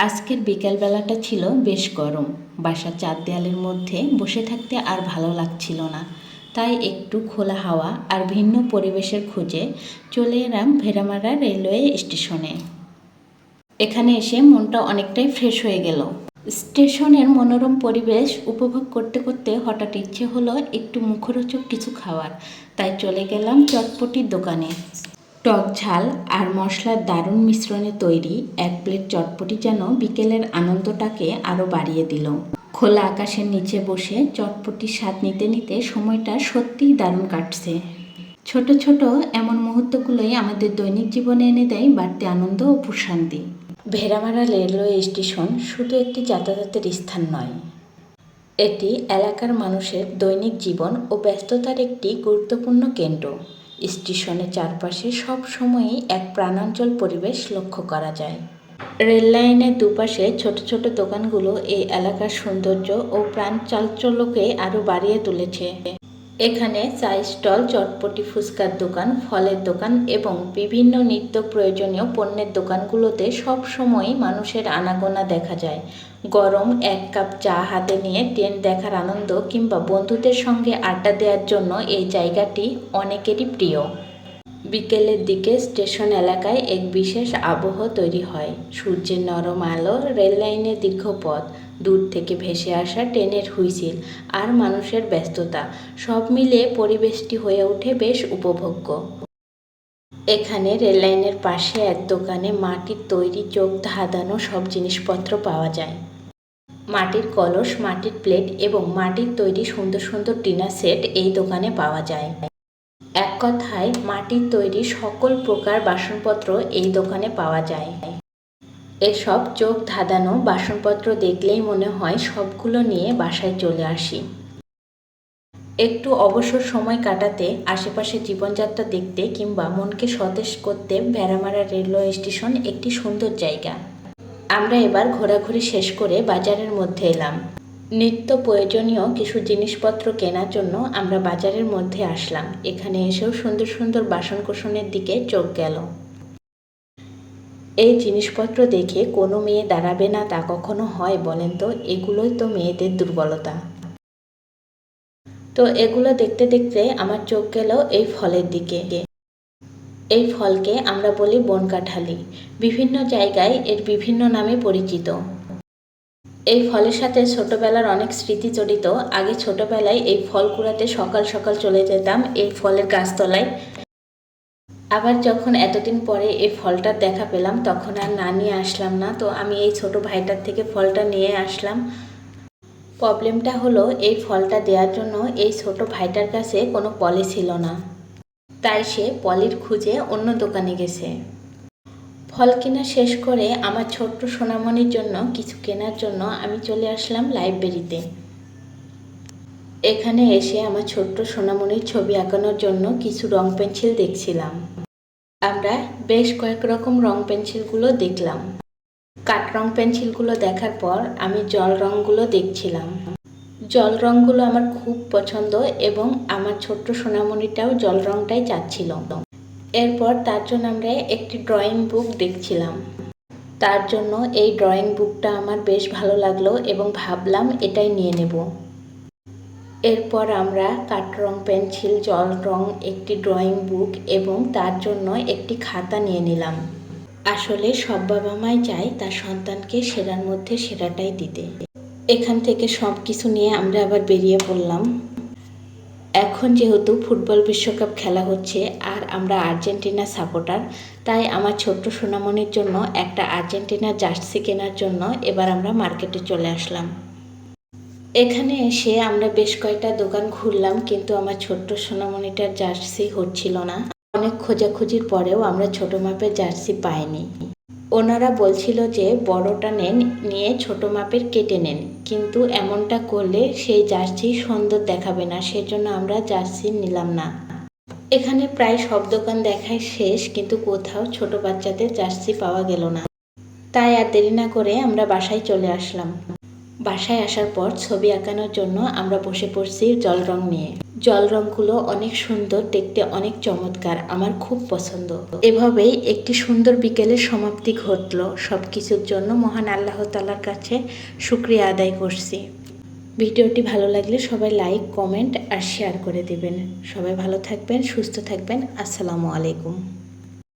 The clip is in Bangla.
আজকের বিকেলবেলাটা ছিল বেশ গরম। বাসার চার দেয়ালের মধ্যে বসে থাকতে আর ভালো লাগছিল না, তাই একটু খোলা হাওয়া আর ভিন্ন পরিবেশের খোঁজে চলে এলাম ভেড়ামারা রেলওয়ে স্টেশনে। এখানে এসে মনটা অনেকটাই ফ্রেশ হয়ে গেল। স্টেশনের মনোরম পরিবেশ উপভোগ করতে করতে হঠাৎ ইচ্ছে হলো একটু মুখরোচক কিছু খাওয়ার, তাই চলে গেলাম চটপটির দোকানে। টক ঝাল আর মশলার দারুণ মিশ্রণে তৈরি এক প্লেট চটপটি যেন বিকেলের আনন্দটাকে আরও বাড়িয়ে দিল। খোলা আকাশের নিচে বসে চটপটির স্বাদ নিতে নিতে সময়টা সত্যিই দারুণ কাটছে। ছোট ছোট এমন মুহূর্তগুলোই আমাদের দৈনিক জীবনে এনে দেয় বাড়তি আনন্দ ও প্রশান্তি। ভেড়ামারা রেলওয়ে স্টেশন শুধু একটি যাতায়াতের স্থান নয়, এটি এলাকার মানুষের দৈনিক জীবন ও ব্যস্ততার একটি গুরুত্বপূর্ণ কেন্দ্র। স্টেশনের চারপাশে সব সময়ই এক প্রাণাঞ্চল পরিবেশ লক্ষ্য করা যায়। রেল লাইনের দুপাশে ছোট ছোট দোকানগুলো এই এলাকার সৌন্দর্য ও প্রাণ চাঞ্চল্যকে আরও বাড়িয়ে তুলেছে। এখানে চা স্টল, চটপটি, ফুচকার দোকান, ফলের দোকান এবং বিভিন্ন নিত্য প্রয়োজনীয় পণ্যের দোকানগুলোতে সব সময়ই মানুষের আনাগোনা দেখা যায়। গরম এক কাপ চা হাতে নিয়ে ট্রেন দেখার আনন্দ কিংবা বন্ধুদের সঙ্গে আড্ডা দেওয়ার জন্য এই জায়গাটি অনেকেরই প্রিয়। বিকেলের দিকে স্টেশন এলাকায় এক বিশেষ আবহ তৈরি হয়। সূর্যের নরম আলো, রেল লাইনের দীর্ঘ পথ, দূর থেকে ভেসে আসা ট্রেনের হুইসিল আর মানুষের ব্যস্ততা সব মিলিয়ে পরিবেশটি হয়ে ওঠে বেশ উপভোগ্য। এখানে রেল লাইনের পাশে এক দোকানে মাটির তৈরি চোখ ধাঁধানো সব জিনিসপত্র পাওয়া যায়। মাটির কলস, মাটির প্লেট এবং মাটির তৈরি সুন্দর সুন্দর ডিনার সেট এই দোকানে পাওয়া যায়। এক কথায় মাটির তৈরি সকল প্রকার বাসনপত্র এই দোকানে পাওয়া যায়। এসব চোখ ধাঁধানো বাসনপত্র দেখলেই মনে হয় সবগুলো নিয়ে বাসায় চলে আসি। একটু অবসর সময় কাটাতে, আশেপাশে জীবনযাত্রা দেখতে কিংবা মনকে সতেজ করতে ভেড়ামারা রেলওয়ে স্টেশন একটি সুন্দর জায়গা। আমরা এবার ঘোরাঘুরি শেষ করে বাজারের মধ্যে এলাম। নিত্য প্রয়োজনীয় কিছু জিনিসপত্র কেনার জন্য আমরা বাজারের মধ্যে আসলাম। এখানে এসেও সুন্দর সুন্দর বাসনকোসনের দিকে চোখ গেল। এই জিনিসপত্র দেখে কোনো মেয়ে দাঁড়াবে না তা কখনো হয় বলেন তো? এগুলোই তো মেয়েদের দুর্বলতা। তো এগুলো দেখতে দেখতে আমার চোখ গেল এই ফলের দিকে। এই ফলকে আমরা বলি বনকাঁঠালি। বিভিন্ন জায়গায় এর বিভিন্ন নামে পরিচিত। এই ফলের সাথে ছোটবেলার অনেক স্মৃতি জড়িত। আগে ছোটবেলায় এই ফল কুড়াতে সকাল সকাল চলে যেতাম এই ফলের গাছতলায়। আবার যখন এতদিন পরে এই ফলটার দেখা পেলাম তখন আর না নিয়ে আসলাম না, তো আমি এই ছোট ভাইটার থেকে ফলটা নিয়ে আসলাম। প্রবলেমটা হলো এই ফলটা দেওয়ার জন্য এই ছোট ভাইটার কাছে কোনো পলি ছিল না, তাই সে পলির খুঁজে অন্য দোকানে গেছে। ফল কেনা শেষ করে আমার ছোট্ট সোনামণির জন্য কিছু কেনার জন্য আমি চলে আসলাম লাইব্রেরিতে। এখানে এসে আমার ছোট্ট সোনামণির ছবি আঁকানোর জন্য কিছু রং পেন্সিল দেখছিলাম। আমরা বেশ কয়েক রকম রং পেন্সিলগুলো দেখলাম। কাঠ রং পেন্সিলগুলো দেখার পর আমি জল রঙগুলো দেখছিলাম। জল রঙগুলো আমার খুব পছন্দ এবং আমার ছোট্ট সোনামণিটাও জল রঙটাই চাচ্ছিল। এরপর তার জন্য আমরা একটি ড্রয়িং বুক দেখছিলাম। তার জন্য এই ড্রয়িং বুকটা আমার বেশ ভালো লাগলো এবং ভাবলাম এটাই নিয়ে নেব। এরপর আমরা কাঠ রং পেন্সিল, জল রং, একটি ড্রয়িং বুক এবং তার জন্য একটি খাতা নিয়ে নিলাম। আসলে সব বাবা মাই চায় তার সন্তানকে সেরার মধ্যে সেরাটাই দিতে। এখান থেকে সব কিছু নিয়ে আমরা আবার বেরিয়ে পড়লাম। এখন যেহেতু ফুটবল বিশ্বকাপ খেলা হচ্ছে আর আমরা আর্জেন্টিনা সাপোর্টার, তাই আমার ছোট্ট সোনামণির জন্য একটা আর্জেন্টিনার জার্সি কেনার জন্য এবার আমরা মার্কেটে চলে আসলাম। এখানে এসে আমরা বেশ কয়েকটা দোকান ঘুরলাম, কিন্তু আমার ছোট্ট সোনামণিটার জার্সি হচ্ছিল না। অনেক খোঁজাখুঁজির পরেও আমরা ছোট মাপের জার্সি পাইনি। ওনারা বলছিল যে বড়টা নেন, নিয়ে ছোট মাপের কেটে নেন, কিন্তু এমনটা করলে সেই জার্সি সুন্দর দেখাবে না, সেজন্য আমরা জার্সি নিলাম না। এখানে প্রায় সব দোকান দেখাই শেষ, কিন্তু কোথাও ছোট বাচ্চাদের জার্সি পাওয়া গেল না। তাই আর দেরি না করে আমরা বাসায় চলে আসলাম। বাসায় আসার পর ছবি আঁকানোর জন্য আমরা বসে পড়ছি জল রং নিয়ে। জল রংগুলো অনেক সুন্দর, দেখতে অনেক চমৎকার, আমার খুব পছন্দ। এভাবেই একটি সুন্দর বিকেলের সমাপ্তি ঘটল। সব কিছুর জন্য মহান আল্লাহ তাআলার কাছে শুকরিয়া আদায় করছি। ভিডিওটি ভালো লাগলে সবাই লাইক, কমেন্ট আর শেয়ার করে দিবেন। সবাই ভালো থাকবেন, সুস্থ থাকবেন। আসসালামু আলাইকুম।